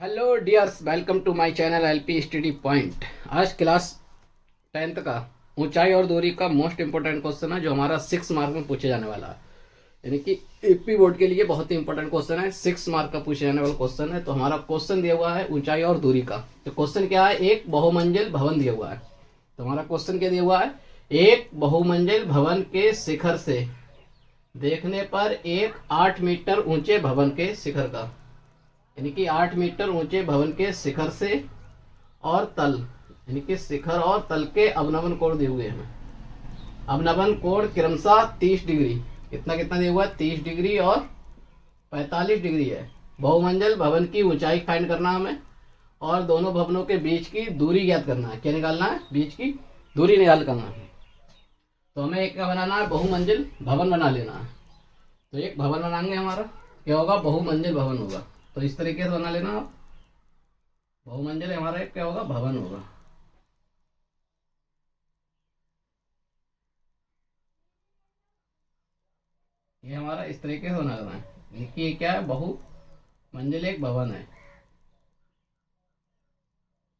Hello dears, welcome to my channel LP study point. आज class 10th का ऊंचाई और दूरी का मोस्ट इंपोर्टेंट क्वेश्चन है जो हमारा 6 मार्क में पूछे जाने वाला है। यानी कि यूपी बोर्ड के लिए बहुत ही इंपॉर्टेंट क्वेश्चन है, 6 मार्क का पूछे जाने वाला क्वेश्चन है। तो हमारा क्वेश्चन दिया हुआ है ऊंचाई और दूरी का। तो क्वेश्चन क्या है, एक बहुमंजिल भवन दिया हुआ है। तो हमारा क्वेश्चन क्या दिया हुआ है, एक बहुमंजिल भवन के शिखर से देखने पर एक 8 मीटर ऊंचे भवन के शिखर का, यानी कि 8 मीटर ऊंचे भवन के शिखर से और तल, यानी कि शिखर और तल के अवनमन कोण दिए हुए हैं। अवनमन कोण क्रमशः 30 डिग्री, कितना कितना दिया हुआ है, 30 डिग्री और 45 डिग्री है। बहुमंजिल भवन की ऊंचाई फाइंड करना हमें और दोनों भवनों के बीच की दूरी ज्ञात करना है। क्या निकालना है, बीच की दूरी निकाल करना है। तो हमें एक क्या बनाना है, बहुमंजिल भवन बना लेना है। तो एक भवन बनाएंगे, हमारा क्या होगा, बहुमंजिल भवन होगा। तो इस तरीके से बना लेना आप, बहुमंजिल हमारा एक क्या होगा, भवन होगा। ये हमारा इस तरीके से बना लेना है। देखिए ये क्या है, बहुमंजिल एक भवन है।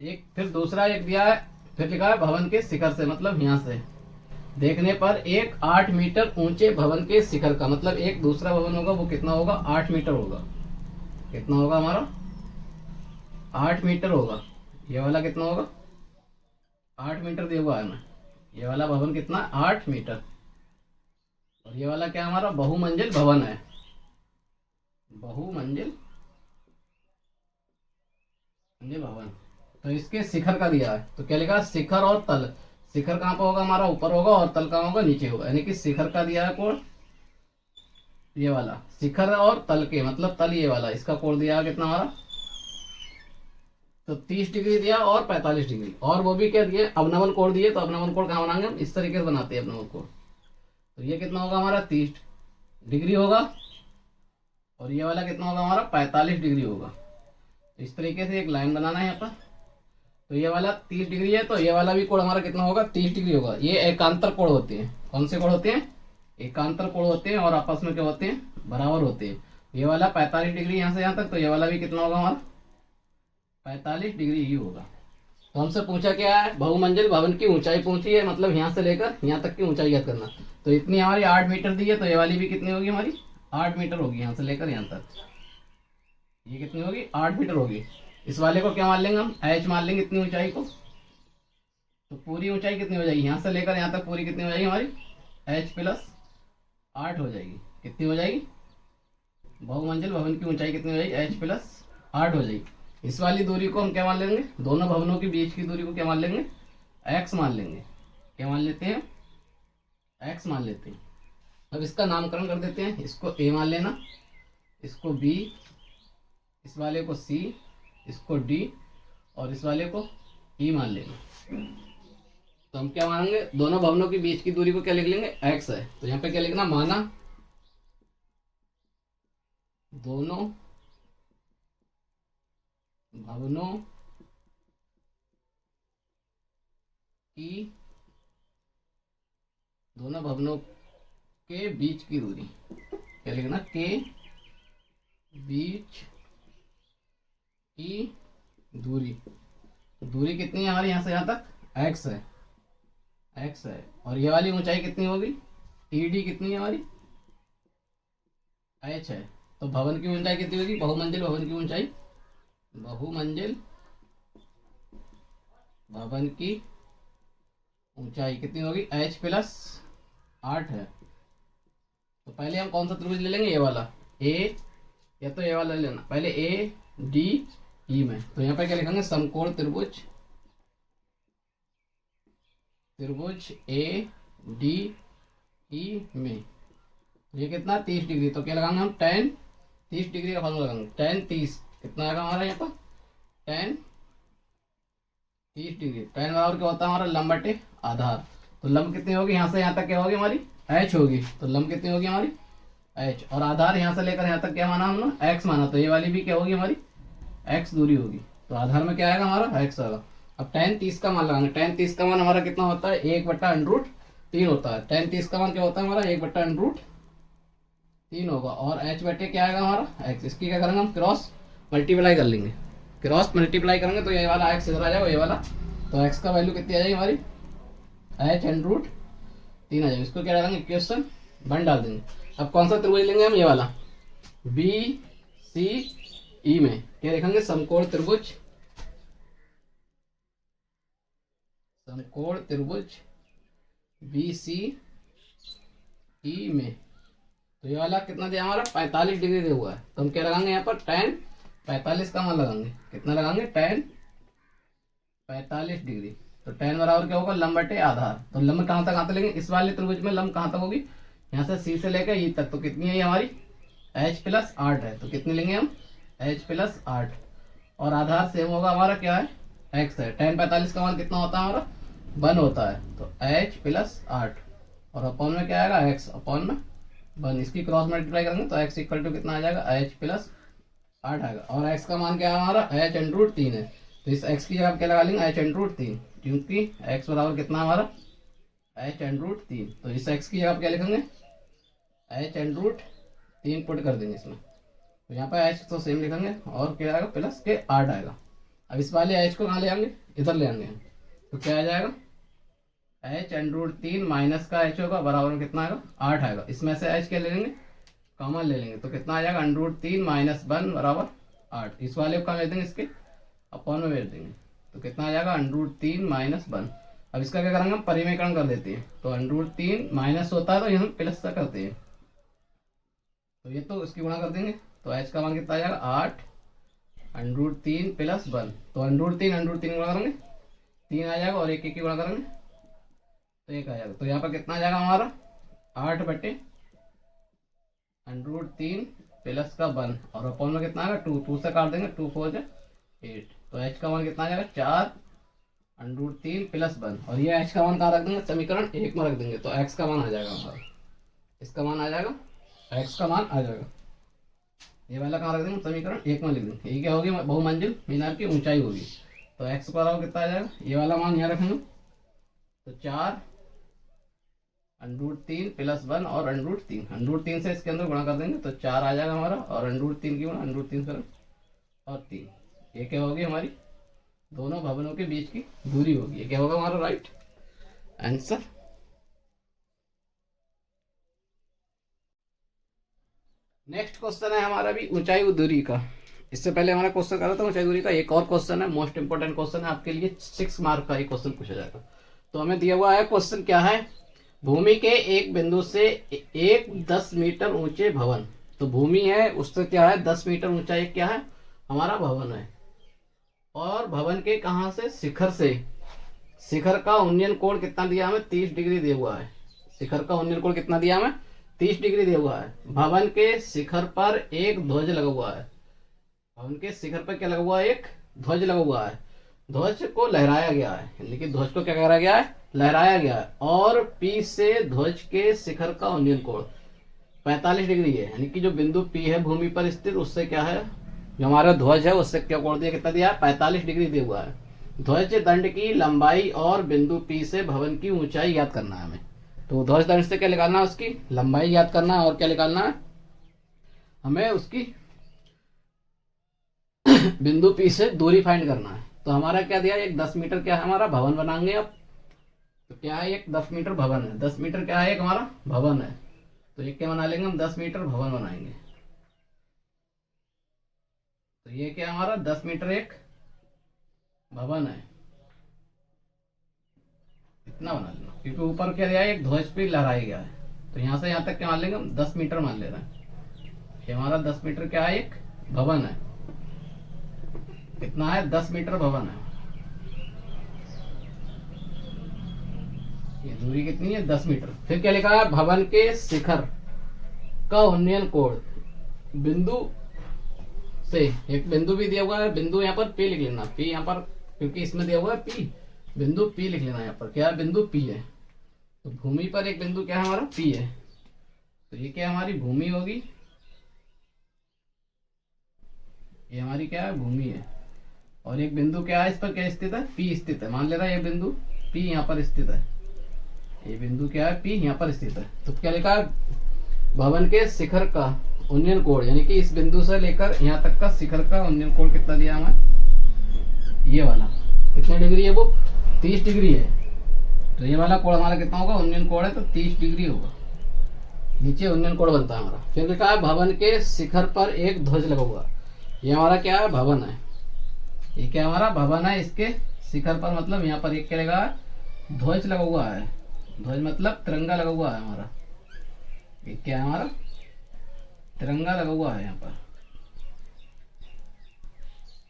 एक फिर दूसरा एक दिया है, फिर लिखा है भवन के शिखर से, मतलब यहाँ से देखने पर एक 8 मीटर ऊंचे भवन के शिखर का, मतलब एक दूसरा भवन होगा वो कितना होगा, 8 मीटर होगा। कितना होगा हमारा, 8 मीटर होगा। ये वाला कितना होगा, 8 मीटर दिया हुआ है ना। ये वाला भवन कितना, 8 मीटर। और ये वाला क्या हमारा, बहुमंजिल भवन है। बहुमंजिल मंजिल भवन। तो इसके शिखर का दिया है, तो क्या लिखा, शिखर और तल। शिखर कहाँ पर होगा हमारा, ऊपर होगा, और तल कहाँ होगा, नीचे होगा। यानी कि शिखर का दिया है कोण ये वाला, शिखर और तल के, मतलब तल ये वाला, इसका कोण दिया है कितना हमारा, तो 30 डिग्री दिया और 45 डिग्री। और वो भी क्या दिए, अवनमन कोण दिए। तो अवनमन कोण कहाँ बनाएंगे हम, इस तरीके से बनाते हैं अवनमन कोण। तो ये कितना होगा हमारा, 30 डिग्री होगा। और ये वाला कितना होगा हमारा, 45 डिग्री होगा। तो इस तरीके से एक लाइन बनाना है यहाँ पर। तो ये वाला 30 डिग्री है, तो ये वाला भी कोण हमारा कितना होगा, 30 डिग्री होगा। ये एकांतर कोण होते हैं। कौन से कोण होते हैं, एकांतर कोण होते हैं, और आपस में क्या होते हैं, बराबर होते हैं। ये वाला 45 डिग्री यहाँ से यहाँ तक, तो ये वाला भी कितना होगा हमारा, 45 डिग्री ही होगा। तो हमसे पूछा क्या है, बहुमंजिल भवन की ऊंचाई पूछी है, मतलब यहाँ से लेकर यहाँ तक की ऊंचाई ज्ञात करना। तो इतनी हमारी 8 मीटर दी है, तो ये वाली भी कितनी होगी हमारी, 8 मीटर होगी, यहाँ से लेकर यहाँ तक। ये कितनी होगी, 8 मीटर होगी। इस वाले को क्या मान लेंगे हम, एच मान लेंगे इतनी ऊंचाई को। तो पूरी ऊंचाई कितनी हो जाएगी, यहाँ से लेकर यहाँ तक पूरी कितनी हो जाएगी हमारी, एच प्लस 8 हो जाएगी। कितनी हो जाएगी, बहुमंजिल भवन की ऊंचाई कितनी हो जाएगी, एच प्लस 8 हो जाएगी। इस वाली दूरी को हम क्या मान लेंगे, दोनों भवनों के बीच की दूरी को क्या मान लेंगे, एक्स मान लेंगे। क्या मान लेते हैं, एक्स मान लेते हैं। अब इसका नामकरण कर देते हैं, इसको ए मान लेना, इसको बी, इस वाले को सी, इसको डी, और इस वाले को ई मान लेना। तो हम क्या मानेंगे, दोनों भवनों के बीच की दूरी को क्या लिख लेंगे, एक्स है। तो यहाँ पे क्या लिखना, माना दोनों भवनों की, दोनों भवनों के बीच की दूरी, क्या लिखना, के बीच की दूरी। तो दूरी कितनी है हमारी, यहाँ से यहाँ तक, एक्स है, एक्स है। और ये वाली ऊंचाई कितनी होगी, टी डी कितनी है हमारी, एच है। तो भवन की ऊंचाई कितनी होगी, बहुमंजिल भवन की ऊंचाई, बहुमंजिल भवन की ऊंचाई कितनी होगी, एच प्लस 8 है। तो पहले हम कौन सा त्रिभुज ले लेंगे, ये वाला ए, या तो ये वाला ले लेना पहले, ए डी ई में। तो यहाँ पे क्या लिखेंगे, समकोण त्रिभुज, त्रिभुज ए डी ई में। ये कितना, 30 डिग्री। तो क्या लगाएंगे हम, tan 30 डिग्री का फॉर्मूला लगाएंगे, tan 30 कितना आएगा हमारा यहाँ पर, tan 30 डिग्री। tan बराबर क्या होता है हमारा, लंब बटे आधार। तो लंब कितनी होगी, यहाँ से यहाँ तक क्या होगी हमारी, एच होगी। तो लंब कितनी होगी हमारी, एच। और आधार यहाँ से लेकर यहाँ तक क्या माना हमने, एक्स माना। तो ये वाली भी क्या होगी हमारी, एक्स दूरी होगी। तो आधार में क्या आएगा हमारा, एक्स आएगा। अब tan 30 का मान लगाएंगे। tan 30 का मान हमारा कितना होता है, 1/√3 होता है। tan 30 का मान क्या होता है हमारा, 1/√3 होगा। और h बटे क्या आएगा हमारा, x। इसकी क्या करेंगे हम, क्रॉस मल्टीप्लाई कर लेंगे। क्रॉस मल्टीप्लाई करेंगे तो ये वाला एक्स इधर आ जाएगा, ये वाला, तो एक्स का वैल्यू कितनी आ जाएगी हमारी, h√3 आ जाएगी। इसको क्या डालेंगे, इक्वेशन 1 डाल देंगे। अब कौन सा त्रिभुज लेंगे हम, ये वाला बी सी ई में क्या लिखेंगे, समकोण त्रिभुज, समकोण त्रिभुज बी सी ई में। तो ये वाला कितना दिया हमारा, 45 डिग्री दिया हुआ है, तो हम क्या लगाएंगे यहाँ पर, tan 45 का मान लगाएंगे, कितना लगाएंगे, tan 45 डिग्री। तो tan बराबर क्या होगा, लंब बटे आधार। तो लंब कहाँ तक लेंगे, इस वाले त्रिभुज में लंब कहाँ तक होगी, यहाँ से सी से लेकर ई तक, तो कितनी है ये हमारी, h+8 है। तो कितनी लेंगे हम, h+8, और आधार सेम होगा हमारा क्या है, x है। tan 45 का मान कितना होता है हमारा, 1 होता है, तो h+8, और अपॉन में क्या आएगा, x अपॉन में 1। इसकी क्रॉस मल्टीप्लाई करेंगे तो x इक्वल टू कितना आ जाएगा, h+8 आएगा। और x का मान क्या है हमारा, h√3 है, तो इस x की जगह क्या लगा लेंगे, h√3, क्योंकि x बराबर कितना हमारा, h√3। तो इस x की जगह क्या लिखेंगे, h√3 पुट कर देंगे इसमें, तो यहाँ पर h तो सेम लिखेंगे, और क्या आएगा, प्लस के 8 आएगा। अब इस वाले h को कहाँ ले आएंगे, इधर ले आएंगे, तो क्या आ जाएगा, h√3 माइनस का h होगा, बराबर में कितना आएगा, 8 आएगा। इसमें से h क्या ले लेंगे, कॉमन ले लेंगे, तो कितना आ जाएगा, √3 माइनस 1 बराबर 8। इस वाले को कहाँ भेज देंगे, इसके अपॉन में भेज देंगे, तो कितना आ जाएगा, √3 माइनस 1। अब इसका क्या करेंगे, हम परिमेकरण कर देते हैं, तो √3 माइनस होता है तो यहाँ प्लस सा करते हैं, तो ये तो इसकी गुणा कर देंगे, तो h का मान कितना आ जाएगा, 8 √3 प्लस 1। तो √3 गुणा करेंगे 3 आ जाएगा, और एक की गुणा करेंगे तो 1 आ जाएगा। तो यहाँ पर कितना आ जाएगा हमारा, 8 बटे √3 प्लस का 1, और अपॉन में कितना आएगा, 2 से काट देंगे, 2 4 8। तो h का मान कितना आ जाएगा, 4 √3 प्लस 1, और ये h का मान कहाँ रख देंगे, समीकरण 1 में रख देंगे, तो x का मान आ जाएगा हमारा, इसका मान आ जाएगा, x का मान आ जाएगा। ये वाला कहाँ रख देंगे, समीकरण 1 में लिख देंगे। ये क्या होगी, बहुमंजिल मीनार की ऊंचाई होगी, तो x बराबर कितना आ जाएगा, ये वाला मान यहाँ रखेंगे, तो 4 √3 प्लस 1 और √3 से इसके अंदर गुणा कर देंगे, तो 4 आ जाएगा हमारा, और √3 की गुणा √3 करें और 3। ये क्या होगी, हमारी दोनों भवनों के बीच की दूरी होगी। ये क्या होगा हमारा राइट आंसर। नेक्स्ट क्वेश्चन है हमारा भी ऊंचाई व दूरी का। इससे पहले हमारा क्वेश्चन करा था ऊंचाई दूरी का, एक और क्वेश्चन है, मोस्ट इंपोर्टेंट क्वेश्चन है आपके लिए, 6 मार्क का ये क्वेश्चन पूछा जाएगा। तो हमें दिया हुआ है क्वेश्चन क्या है, भूमि के एक बिंदु से एक 10 मीटर ऊंचे भवन, तो भूमि है उससे क्या है 10 मीटर ऊंचा एक क्या है हमारा भवन है, और भवन के कहां से, शिखर से, शिखर का उन्नयन कोण कितना दिया हमें, 30 डिग्री दिया हुआ है। शिखर का उन्नयन कोण कितना दिया हमें, 30 डिग्री दिया हुआ है। भवन के शिखर पर एक ध्वज लगा हुआ है, भवन के शिखर पर क्या लगा हुआ है, एक ध्वज लगा हुआ है। ध्वज को लहराया गया है, यानी कि ध्वज को क्या करा गया है, लहराया गया है, और P से ध्वज के शिखर का उन्नयन कोण 45 डिग्री है, यानी कि जो बिंदु P है भूमि पर स्थित, उससे क्या है, जो हमारा ध्वज है उससे क्या कोण दिया, कितना दिया है, 45 डिग्री दिया हुआ है। ध्वज दंड की लंबाई और बिंदु P से भवन की ऊंचाई याद करना है हमें। तो ध्वज दंड से क्या निकालना है, उसकी लंबाई याद करना है, और क्या निकालना है हमें, उसकी बिंदु P से दूरी फाइंड करना है। तो हमारा क्या दिया, एक 10 मीटर क्या है हमारा भवन बनाएंगे अब, तो क्या है, एक 10 मीटर भवन है, 10 मीटर क्या है, एक हमारा भवन है, तो ये क्या बना लेंगे हम, 10 मीटर भवन बनाएंगे। तो ये क्या हमारा 10 मीटर एक भवन है, इतना बना लेना, क्योंकि ऊपर क्या दिया है, एक ध्वज पे लहराया गया है, तो यहाँ से यहाँ तक क्या मान लेंगे हम, 10 मीटर मान ले रहे हैं। ये हमारा 10 मीटर क्या है, एक भवन है, कितना है, 10 मीटर भवन है। ये दूरी कितनी है, 10 मीटर। फिर क्या लिखा है, भवन के शिखर का उन्नयन कोण बिंदु से, एक बिंदु भी दिया हुआ है, बिंदु यहाँ पर P लिख लेना, P यहाँ पर, क्योंकि इसमें दिया हुआ है P, बिंदु P लिख लेना, यहाँ पर क्या है, बिंदु P है। तो भूमि पर एक बिंदु क्या है हमारा, P है, तो ये क्या हमारी भूमि होगी, ये हमारी क्या है, भूमि है। और एक बिंदु क्या है, इस पर क्या स्थित है, P स्थित है, मान ले रहा है ये बिंदु P यहाँ पर स्थित है, ये बिंदु क्या है, P यहाँ पर स्थित है। तो क्या लिखा है, भवन के शिखर का उन्नयन कोण, यानी कि इस बिंदु से लेकर यहाँ तक का शिखर का उन्नयन कोण कितना दिया हमें, ये वाला कितने डिग्री है वो, 30 डिग्री है। तो ये वाला कोण हमारा कितना होगा, उन्नयन कोण है तो 30 डिग्री होगा, नीचे उन्नयन कोण बनता है हमारा। फिर क्या है, भवन के शिखर पर एक ध्वज लगा हुआ। ये हमारा क्या है, भवन है। ये क्या हमारा भवन है, इसके शिखर पर मतलब यहाँ पर एक क्या लगा है, ध्वज लगा हुआ है। ध्वज मतलब तिरंगा लगा हुआ है हमारा। ये क्या है हमारा, तिरंगा लगा हुआ है यहाँ पर।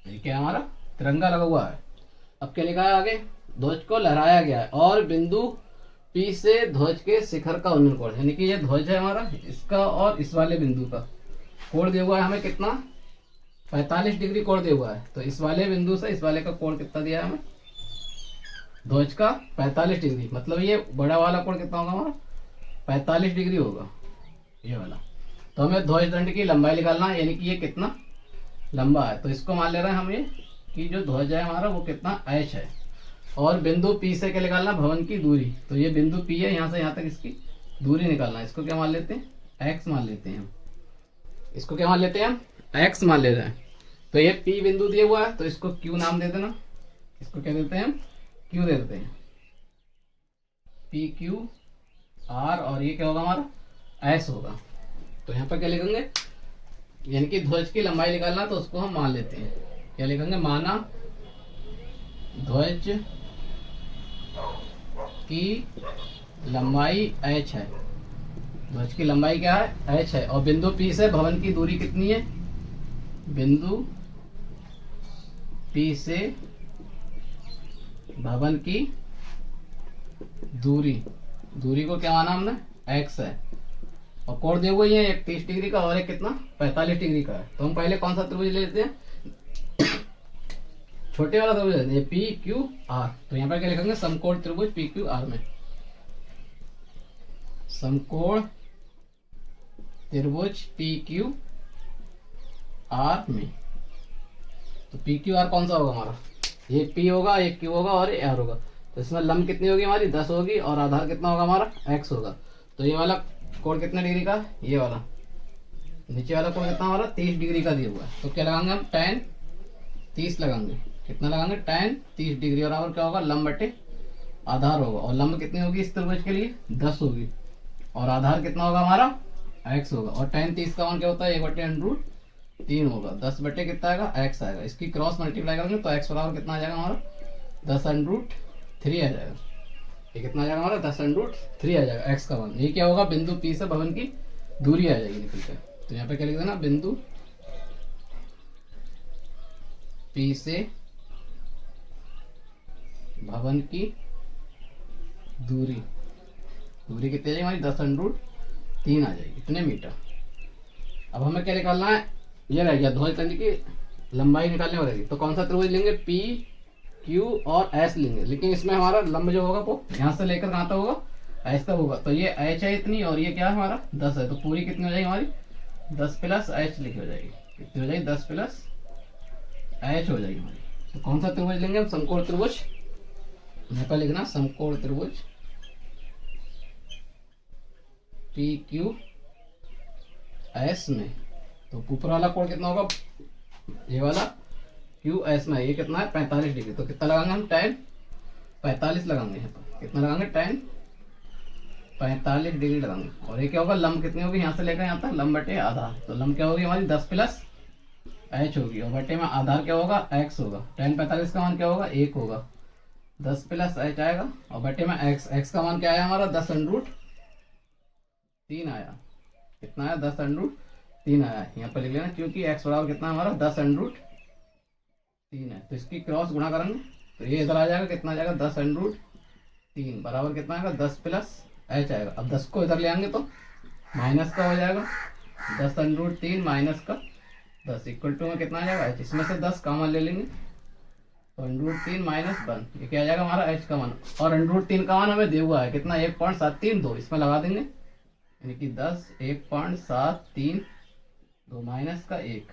ये क्या है हमारा, तिरंगा लगा हुआ है। अब क्या लिखा है आगे, ध्वज को लहराया गया है और बिंदु पी से ध्वज के शिखर का उन्नयन कोण, यानी कि ये ध्वज है हमारा, इसका और इस वाले बिंदु का कोण दिया हुआ है हमें कितना, 45 डिग्री कोण दिया हुआ है। तो इस वाले बिंदु से इस वाले का कोण कितना दिया है हमें, ध्वज का 45 डिग्री, मतलब ये बड़ा वाला कोण कितना होगा हमारा, 45 डिग्री होगा ये वाला। तो हमें ध्वज दंड की लंबाई निकालना है, यानी कि ये कितना लंबा है। तो इसको मान ले रहे हैं हम ये कि जो ध्वज है हमारा वो कितना h है, और बिंदु P से क्या निकालना, भवन की दूरी। तो ये बिंदु P है, यहाँ से यहाँ तक इसकी दूरी निकालना है। इसको क्या मान लेते हैं, x मान लेते हैं हम। इसको क्या मान लेते हैं हम, x मान ले रहे हैं। तो ये P बिंदु दिया हुआ है तो इसको Q नाम दे देना। इसको क्या देते हैं हम, Q दे देते हैं, PQR, और ये क्या होगा हमारा S होगा। तो यहाँ पर क्या लिखेंगे, यानी कि ध्वज की लंबाई निकालना, तो उसको हम मान लेते हैं। क्या लिखेंगे, माना ध्वज की लंबाई h है। ध्वज की लंबाई क्या है, h है, और बिंदु P से भवन की दूरी कितनी है, बिंदु P से भवन की दूरी, दूरी को क्या माना हमने, x है, और कोण दिए हुए हैं एक 30 डिग्री का और एक कितना 45 डिग्री का है। तो हम पहले कौन सा त्रिभुज ले लेते हैं, छोटे वाला त्रिभुज लेते हैं, PQR। तो यहाँ पर क्या लिखेंगे, समकोण त्रिभुज PQR में, समकोण त्रिभुज PQR में। तो PQR कौन सा होगा हमारा, ये P होगा, एक Q होगा और ये R होगा। तो इसमें लंब कितनी होगी हमारी, 10 होगी, और आधार कितना होगा हमारा, x होगा। तो ये वाला कोण कितने डिग्री का, ये वाला नीचे वाला कोण कितना हमारा 30 डिग्री का दिया हुआ है। तो क्या लगाएंगे हम, tan 30 लगाएंगे। कितना लगाएंगे, tan 30 डिग्री, और क्या होगा, लंब बटे आधार होगा। और लंब कितनी होगी इस त्रिभुज के लिए, 10 होगी, और आधार कितना होगा हमारा, x होगा। और tan 30 का मान क्या होता है, 1/√3 होगा। 10 बटे कितना आएगा, x आएगा। इसकी क्रॉस मल्टीप्लाई करेंगे तो x बराबर कितना आ जाएगा हमारा, 10√3 आ जाएगा। ये कितना आ जाएगा हमारा, 10√3 आ जाएगा x का मान। ये क्या होगा, बिंदु P से भवन की दूरी आ जाएगी निकल के। तो यहाँ पे क्या लिख देना, बिंदु P से भवन की दूरी, दूरी कितनी आ जाएगी हमारी, 10√3 आ जाएगी, इतने मीटर। अब हमें क्या निकालना है, ये रह गया ध्वज दंड की लंबाई निकालने वाली। तो कौन सा त्रिभुज लेंगे, P Q और S लेंगे, लेकिन इसमें हमारा लंब जो होगा वो यहाँ से लेकर कहाँ तक होगा, S तक होगा। तो ये h है इतनी, और ये क्या है हमारा 10 है। तो पूरी कितनी हो जाएगी हमारी, 10 + h लिखी हो जाएगी। कितनी हो जाएगी, 10 + h हो जाएगी हमारी। तो कौन सा त्रिभुज लेंगे हम, समकोण त्रिभुज। यहाँ पर लिखना समकोण त्रिभुज PQS में। तो ऊपर वाला कोण कितना होगा, ये वाला QS में, ये कितना है 45 डिग्री। तो कितना लगाएंगे हम, tan 45 लगाएंगे। यहाँ पर कितना लगाएंगे, tan 45 डिग्री लगाएंगे। और ये क्या होगा, लंब कितनी होगी, यहाँ से लेकर यहाँ तक लंब बटे आधार। तो लंब क्या होगी हमारी, 10 + h होगी, और बटे में आधार क्या होगा, x होगा। tan 45 का मान क्या होगा, 1 होगा, 10 + h आएगा, और बटे में x का मान क्या आया हमारा, 10√3 आया। कितना आया, 10√3 आया। यहाँ पर लिख लेना, क्योंकि x बराबर कितना हमारा 10√3 है। तो इसकी क्रॉस गुणा करेंगे तो ये इधर आ जाएगा, कितना आ जाएगा, 10√3 बराबर कितना आएगा, 10 + h आएगा। अब 10 को इधर ले आएंगे तो माइनस का हो जाएगा, 10√3 माइनस का 10 इक्वल टू में कितना आ जाएगा, h। इसमें से 10 कॉमन ले लेंगे, तो √3 - 1 ये क्या आ जाएगा हमारा, h का मान। और √3 का मान हमें दिया हुआ है कितना, 1.732। इसमें लगा देंगे, यानी कि 10 1.732 माइनस का 1।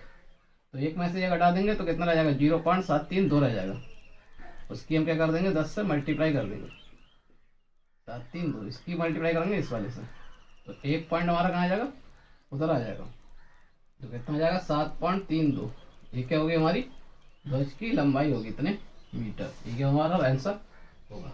तो 1 में से ये घटा देंगे तो कितना रह जाएगा, 0.732 रह जाएगा। उसकी हम क्या कर देंगे, 10 से मल्टीप्लाई कर देंगे, 732 इसकी मल्टीप्लाई करेंगे इस वाले से। तो 1 पॉइंट हमारा कहाँ आ जाएगा, उधर आ जाएगा। तो कितना आ जाएगा, 7.32। ये क्या होगी हमारी ध्वज की लंबाई होगी, इतने मीटर। ये हमारा आंसर होगा।